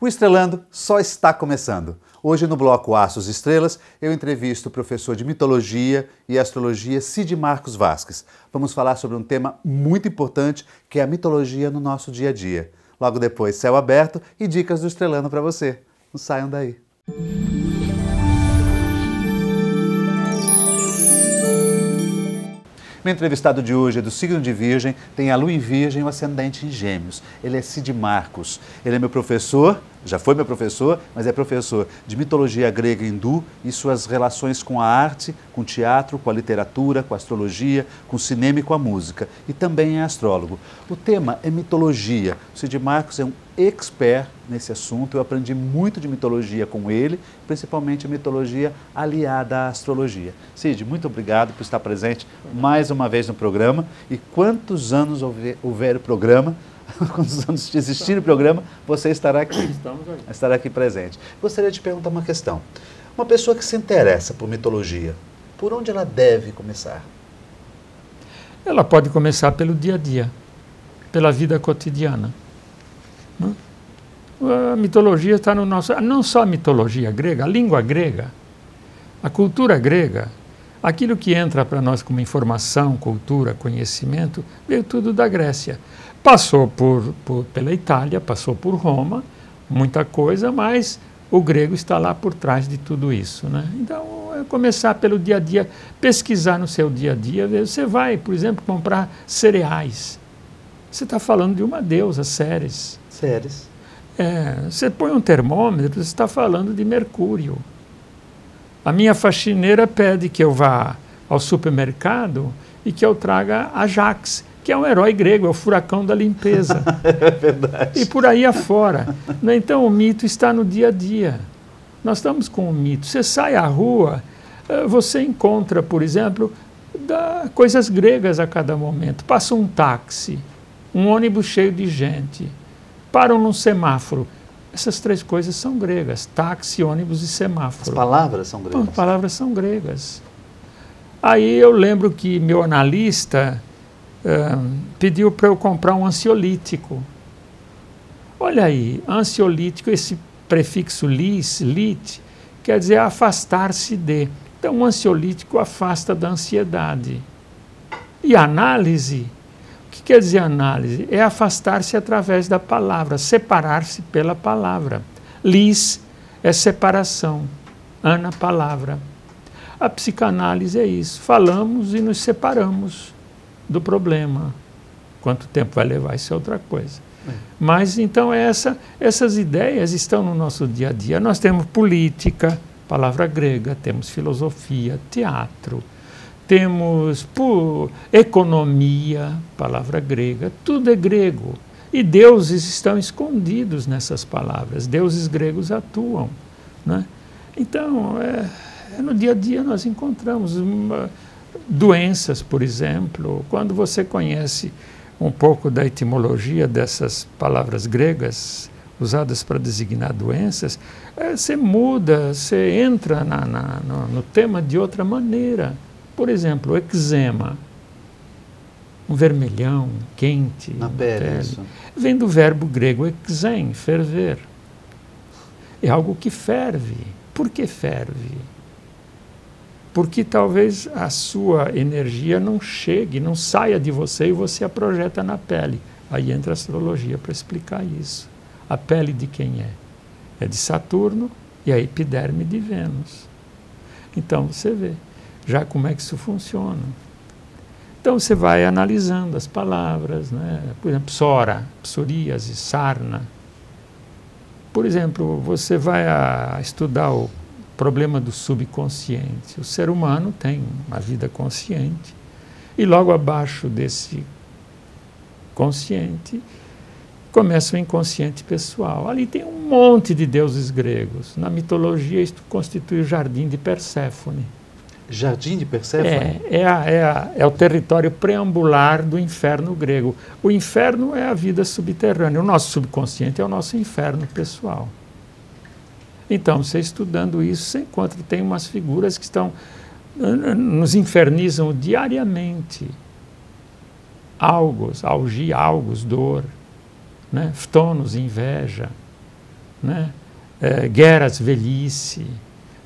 O Estrelando só está começando. Hoje no bloco Astros e Estrelas, eu entrevisto o professor de Mitologia e Astrologia Cid Marcos Vasques. Vamos falar sobre um tema muito importante, que é a mitologia no nosso dia a dia. Logo depois, Céu Aberto e dicas do Estrelando para você. Não saiam daí. Meu entrevistado de hoje é do signo de Virgem, tem a lua em Virgem e o ascendente em Gêmeos. Ele é Cid Marcos. Ele é meu professor, já foi meu professor, mas é professor de mitologia grega e hindu e suas relações com a arte, com o teatro, com a literatura, com a astrologia, com o cinema e com a música. E também é astrólogo. O tema é mitologia. O Cid Marcos é um expert nesse assunto. Eu aprendi muito de mitologia com ele, principalmente a mitologia aliada à astrologia. Cid, muito obrigado por estar presente mais uma vez no programa. E quantos anos houver o programa, quantos anos existir o programa, você estará aqui presente. Gostaria de perguntar uma questão. Uma pessoa que se interessa por mitologia, por onde ela deve começar? Ela pode começar pelo dia a dia, pela vida cotidiana. A mitologia está no nosso... Não só a mitologia grega, a língua grega, a cultura grega, aquilo que entra para nós como informação, cultura, conhecimento, veio tudo da Grécia. Passou pela Itália, passou por Roma, muita coisa, mas o grego está lá por trás de tudo isso, né? Então, é começar pelo dia a dia, pesquisar no seu dia a dia. Você vai, por exemplo, comprar cereais. Você está falando de uma deusa, Ceres. Ceres. Você põe um termômetro, você está falando de Mercúrio. A minha faxineira pede que eu vá ao supermercado e que eu traga Ajax, que é um herói grego, é o furacão da limpeza. É verdade. E por aí afora. Então o mito está no dia a dia. Nós estamos com o mito. Você sai à rua, você encontra, por exemplo, coisas gregas a cada momento. Passa um táxi, um ônibus cheio de gente, param num semáforo. Essas três coisas são gregas: táxi, ônibus e semáforo. As palavras são gregas. As palavras são gregas. Aí eu lembro que meu analista pediu para eu comprar um ansiolítico. Olha aí, ansiolítico, esse prefixo lit, quer dizer afastar-se de. Então, um ansiolítico afasta da ansiedade. E análise, o que quer dizer análise? É afastar-se através da palavra, separar-se pela palavra. Lis é separação, ana, palavra. A psicanálise é isso, falamos e nos separamos do problema. Quanto tempo vai levar, isso é outra coisa. Mas então essas ideias estão no nosso dia a dia. Nós temos política, palavra grega, temos filosofia, teatro, temos economia, palavra grega, tudo é grego. E deuses estão escondidos nessas palavras, deuses gregos atuam, né? Então, no dia a dia nós encontramos doenças, por exemplo. Quando você conhece um pouco da etimologia dessas palavras gregas usadas para designar doenças, você muda, você entra no tema de outra maneira. Por exemplo, eczema, um vermelhão quente na pele. Isso. Vem do verbo grego exem, ferver. É algo que ferve. Por que ferve? Porque talvez a sua energia não chegue, não saia de você e você a projeta na pele. Aí entra a astrologia para explicar isso. A pele de quem é? É de Saturno e a epiderme de Vênus. Então você vê já como é que isso funciona. Então você vai analisando as palavras, né? Por exemplo, psora, psoríase, sarna. Por exemplo, você vai estudar o problema do subconsciente. O ser humano tem uma vida consciente e logo abaixo desse consciente começa o inconsciente pessoal. Ali tem um monte de deuses gregos. Na mitologia isto constitui o jardim de Perséfone. Jardim de Perséfone? É o território preambular do inferno grego. O inferno é a vida subterrânea. O nosso subconsciente é o nosso inferno pessoal. Então, você estudando isso, você encontra, tem umas figuras que nos infernizam diariamente. Algos, algia, algos, dor, né? Ftonos, inveja. né? Guerras, velhice,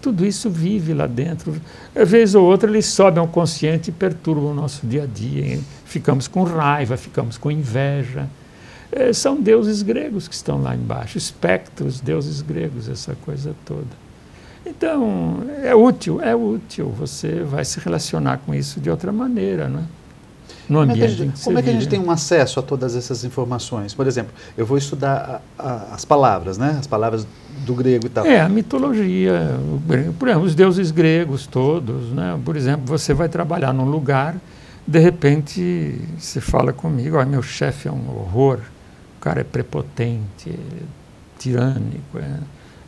tudo isso vive lá dentro. Às vez ou outra ele sobe ao consciente e perturba o nosso dia a dia. Ficamos com raiva, ficamos com inveja. São deuses gregos que estão lá embaixo, espectros, deuses gregos, essa coisa toda. Então, é útil, você vai se relacionar com isso de outra maneira, não é? No ambiente como é que a gente tem um acesso a todas essas informações? Por exemplo, eu vou estudar as palavras, né? As palavras do grego e tal. A mitologia, por exemplo, os deuses gregos todos, né? Por exemplo, você vai trabalhar num lugar, de repente você fala comigo, meu chefe é um horror, o cara é prepotente, tirânico.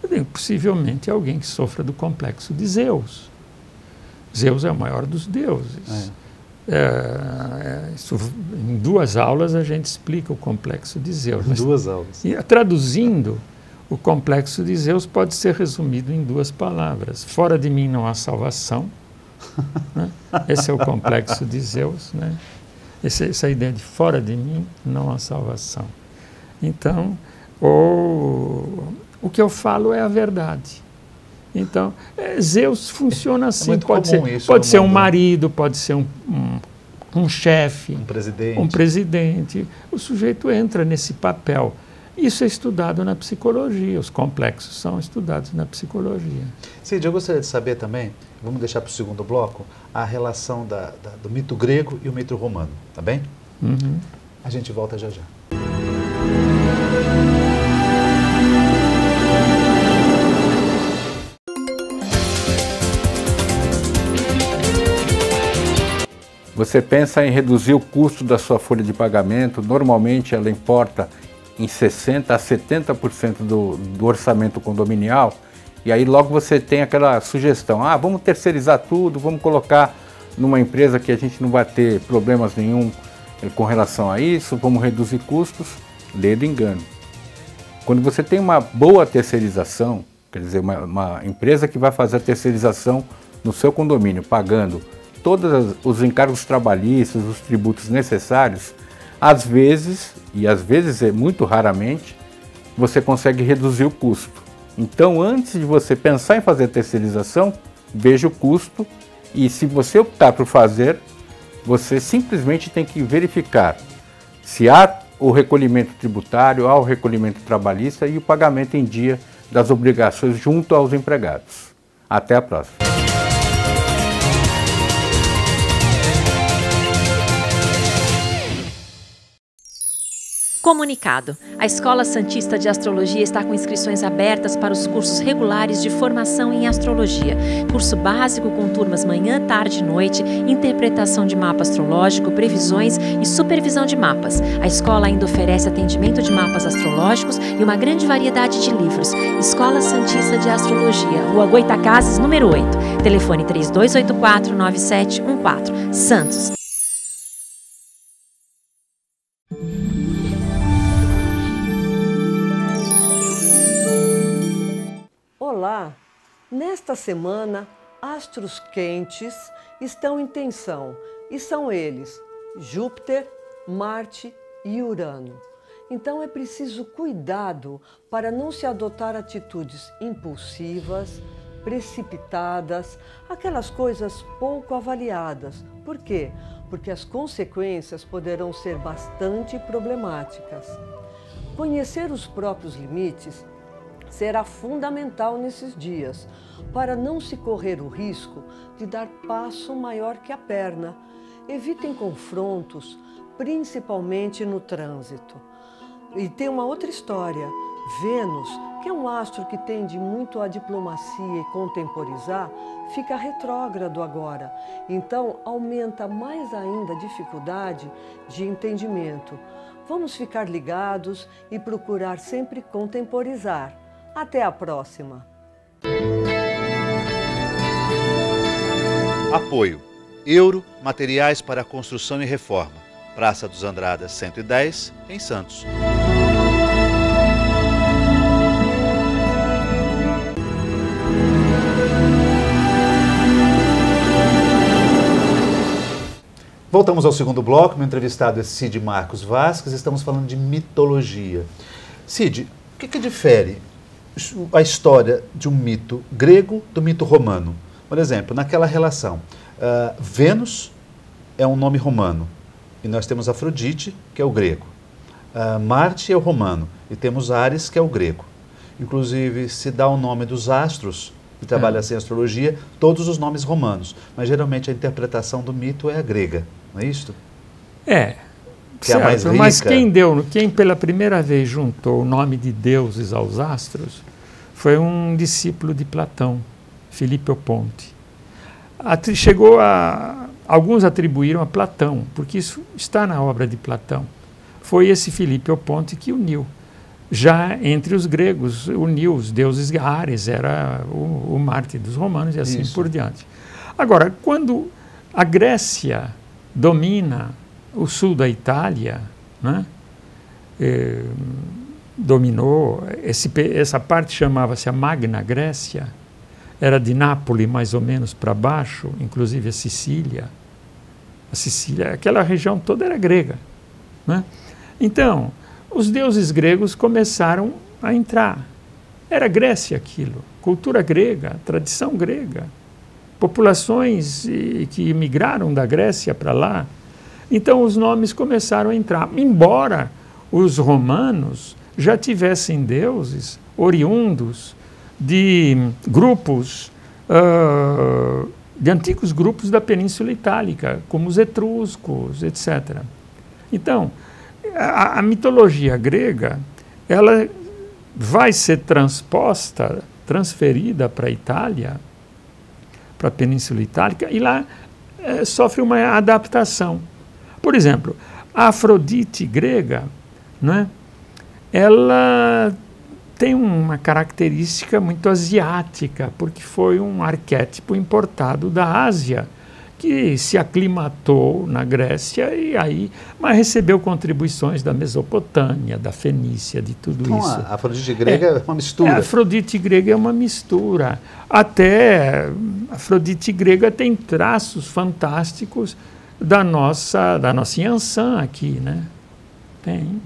Eu digo, possivelmente é alguém que sofra do complexo de Zeus. Zeus é o maior dos deuses. Em 2 aulas a gente explica o complexo de Zeus. Em 2 aulas. E, traduzindo, o complexo de Zeus pode ser resumido em 2 palavras. Fora de mim não há salvação. Né? Esse é o complexo de Zeus. Né? Essa ideia de fora de mim não há salvação. Então, o que eu falo é a verdade. Então, Zeus funciona assim, pode ser um marido, pode ser um chefe, um presidente. O sujeito entra nesse papel. Isso é estudado na psicologia, os complexos são estudados na psicologia. Cid, eu gostaria de saber também, vamos deixar para o segundo bloco, a relação do mito grego e o mito romano, tá bem? Uhum. A gente volta já já. Você pensa em reduzir o custo da sua folha de pagamento, normalmente ela importa em 60% a 70% do orçamento condominial, e aí logo você tem aquela sugestão, vamos terceirizar tudo, vamos colocar numa empresa que a gente não vai ter problemas nenhum com relação a isso, vamos reduzir custos. Lê do engano. Quando você tem uma boa terceirização, quer dizer, uma empresa que vai fazer a terceirização no seu condomínio, pagando todos os encargos trabalhistas, os tributos necessários, às vezes, e às vezes muito raramente, você consegue reduzir o custo. Então, antes de você pensar em fazer a terceirização, veja o custo e, se você optar por fazer, você simplesmente tem que verificar se há o recolhimento tributário, há o recolhimento trabalhista e o pagamento em dia das obrigações junto aos empregados. Até a próxima. Comunicado. A Escola Santista de Astrologia está com inscrições abertas para os cursos regulares de formação em astrologia. Curso básico com turmas manhã, tarde e noite, interpretação de mapa astrológico, previsões e supervisão de mapas. A escola ainda oferece atendimento de mapas astrológicos e uma grande variedade de livros. Escola Santista de Astrologia, Rua Goitacazes, número 8. Telefone 3284-9714. Santos. Olá! Nesta semana, astros quentes estão em tensão e são eles Júpiter, Marte e Urano. Então é preciso cuidado para não se adotar atitudes impulsivas, precipitadas, aquelas coisas pouco avaliadas. Por quê? Porque as consequências poderão ser bastante problemáticas. Conhecer os próprios limites será fundamental nesses dias, para não se correr o risco de dar passo maior que a perna. Evitem confrontos, principalmente no trânsito. E tem uma outra história. Vênus, que é um astro que tende muito à diplomacia e contemporizar, fica retrógrado agora. Então, aumenta mais ainda a dificuldade de entendimento. Vamos ficar ligados e procurar sempre contemporizar. Até a próxima! Apoio. Euro Materiais para Construção e Reforma. Praça dos Andradas 110, em Santos. Voltamos ao segundo bloco. Meu entrevistado é Cid Marcos Vasques. Estamos falando de mitologia. Cid, o que difere a história de um mito grego do mito romano. Por exemplo, naquela relação, Vênus é um nome romano e nós temos Afrodite, que é o grego. Marte é o romano e temos Ares, que é o grego. Inclusive, se dá o nome dos astros, que trabalha assim a astrologia, todos os nomes romanos, mas geralmente a interpretação do mito é a grega, não é isso? É. Que é a mais rica. Mas quem pela primeira vez juntou o nome de deuses aos astros foi um discípulo de Platão, Filipe Oponte. Alguns atribuíram a Platão, porque isso está na obra de Platão. Foi esse Filipe Oponte que uniu. Já entre os gregos, uniu os deuses. Ares era o Marte dos romanos e assim por diante. Agora, quando a Grécia domina o sul da Itália, né, dominou, essa parte chamava-se a Magna Grécia, era de Nápoles mais ou menos para baixo, inclusive a Sicília. Aquela região toda era grega, né? Então, os deuses gregos começaram a entrar. Era Grécia aquilo, cultura grega, tradição grega, populações que migraram da Grécia para lá. Então os nomes começaram a entrar, embora os romanos já tivessem deuses oriundos de grupos, de antigos grupos da Península Itálica, como os etruscos, etc. Então, a mitologia grega, ela vai ser transferida para a Itália, para a Península Itálica, e lá sofre uma adaptação. Por exemplo, a Afrodite grega, né, ela tem uma característica muito asiática, porque foi um arquétipo importado da Ásia, que se aclimatou na Grécia mas recebeu contribuições da Mesopotâmia, da Fenícia, de tudo isso. A Afrodite grega é uma mistura. A Afrodite grega é uma mistura. Até a Afrodite grega tem traços fantásticos da nossa Yansan aqui, né? Tem.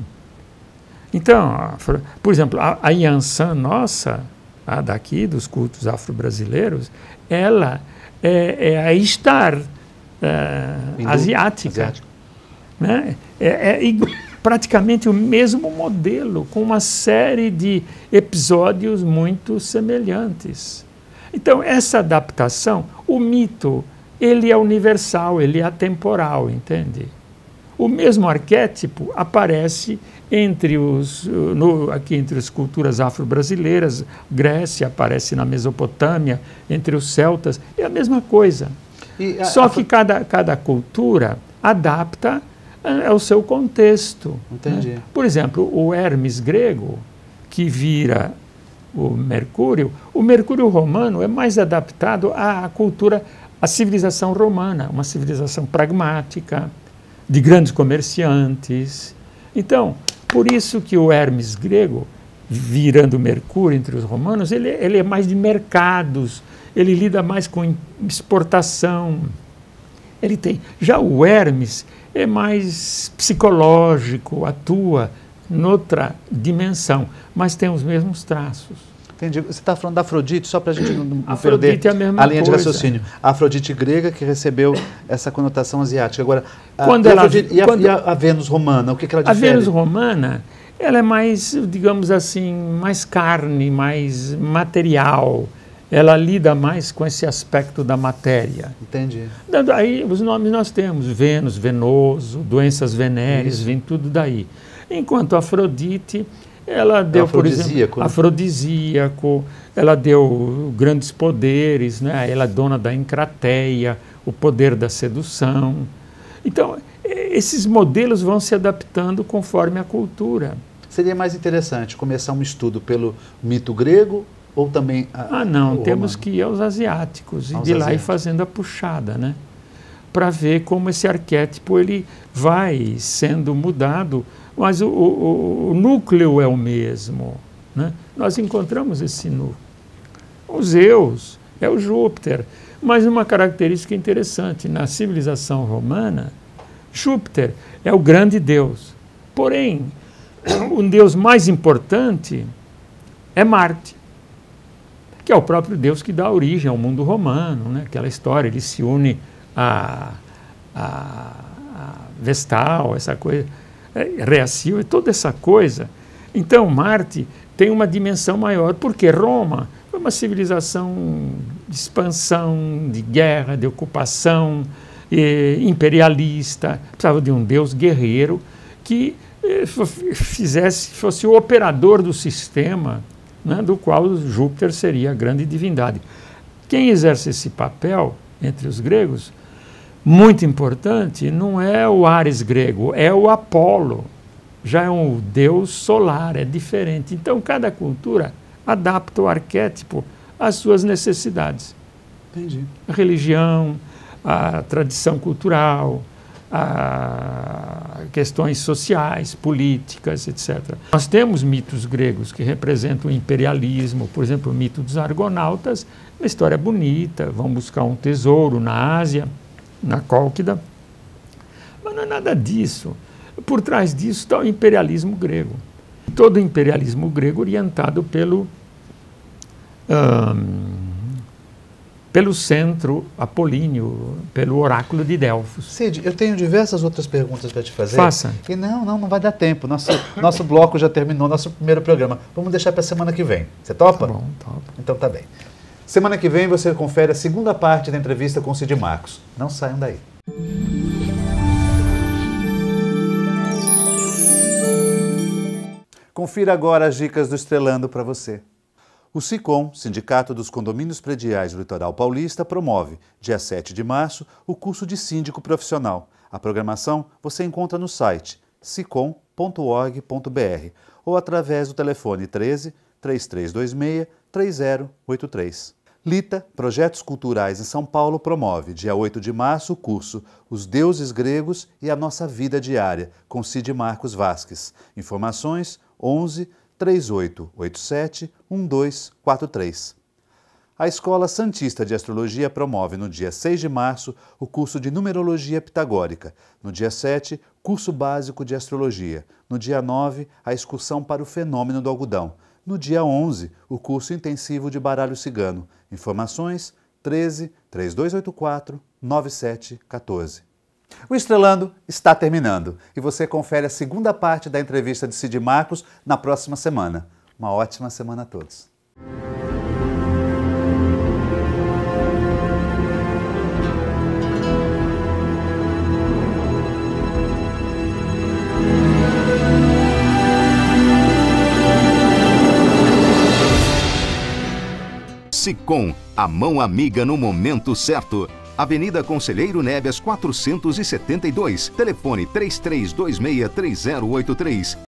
Então, por exemplo, a Yansan nossa, a daqui, dos cultos afro-brasileiros, ela é a Ishtar asiática. Né? Praticamente o mesmo modelo, com uma série de episódios muito semelhantes. Então, essa adaptação, o mito, ele é universal, ele é atemporal, entende? O mesmo arquétipo aparece aqui entre as culturas afro-brasileiras, Grécia aparece na Mesopotâmia, entre os celtas, é a mesma coisa. Só que cada cultura adapta ao seu contexto. Entendi. Né? Por exemplo, o Hermes grego, que vira o Mercúrio romano é mais adaptado à cultura, à civilização romana, uma civilização pragmática, de grandes comerciantes. Então, por isso que o Hermes grego, virando Mercúrio entre os romanos, ele é mais de mercados, ele lida mais com exportação. Já o Hermes é mais psicológico, atua noutra dimensão, mas tem os mesmos traços. Entendi. Você está falando da Afrodite, só para a gente não Afrodite perder é a mesma linha de coisa. raciocínio. A Afrodite grega que recebeu essa conotação asiática. Agora, a Vênus romana, o que ela difere? A Vênus romana, ela é mais, digamos assim, mais carne, mais material. Ela lida mais com esse aspecto da matéria. Entendi. Aí os nomes nós temos, Vênus, venoso, doenças venéreas, vem tudo daí. Enquanto a Afrodite, ela deu, por exemplo, afrodisíaco, ela deu grandes poderes, né? Ela é dona da encrateia, o poder da sedução. Então, esses modelos vão se adaptando conforme a cultura. Seria mais interessante começar um estudo pelo mito grego ou também temos que ir aos asiáticos e de lá ir fazendo a puxada, né? Para ver como esse arquétipo ele vai sendo mudado, mas o núcleo é o mesmo, né? Nós encontramos esse núcleo. O Zeus é o Júpiter, mas uma característica interessante, na civilização romana, Júpiter é o grande deus. Porém, o deus mais importante é Marte. que é o próprio Deus que dá origem ao mundo romano, né? Aquela história, ele se une a Vestal, essa coisa, Reacil, e toda essa coisa. Então, Marte tem uma dimensão maior, porque Roma foi uma civilização de expansão, de guerra, de ocupação, imperialista, precisava de um Deus guerreiro que fosse o operador do sistema, né, do qual Júpiter seria a grande divindade. Quem exerce esse papel entre os gregos, muito importante, não é o Ares grego, é o Apolo. Já é um deus solar, é diferente. Então, cada cultura adapta o arquétipo às suas necessidades. Entendi. A religião, a tradição cultural, questões sociais, políticas, etc. Nós temos mitos gregos que representam o imperialismo, por exemplo, o mito dos argonautas, uma história bonita, vão buscar um tesouro na Ásia, na Cólquida, mas não é nada disso. Por trás disso está o imperialismo grego. Todo o imperialismo grego orientado pelo centro apolíneo, pelo oráculo de Delfos. Cid, eu tenho diversas outras perguntas para te fazer. Faça. E não vai dar tempo. Nosso bloco já terminou, nosso primeiro programa. Vamos deixar para a semana que vem. Você topa? Tá bom, topa. Então tá bem. Semana que vem você confere a segunda parte da entrevista com Cid Marcos. Não saiam daí. Confira agora as dicas do Estrelando para você. O SICOM, Sindicato dos Condomínios Prediais do Litoral Paulista, promove, dia 7 de março, o curso de síndico profissional. A programação você encontra no site sicom.org.br ou através do telefone 13 3326 3083. Lita, Projetos Culturais em São Paulo, promove, dia 8 de março, o curso Os Deuses Gregos e a Nossa Vida Diária, com Cid Marcos Vasques. Informações 11 3887 1243. A Escola Santista de Astrologia promove no dia 6 de março o curso de Numerologia Pitagórica. No dia 7, curso básico de Astrologia. No dia 9, a excursão para o fenômeno do algodão. No dia 11, o curso intensivo de baralho cigano. Informações 13 3284 9714. O Estrelando está terminando e você confere a segunda parte da entrevista de Cid Marcos na próxima semana. Uma ótima semana a todos. SICOM, a mão amiga no momento certo. Avenida Conselheiro Nebias 472, telefone 33263083.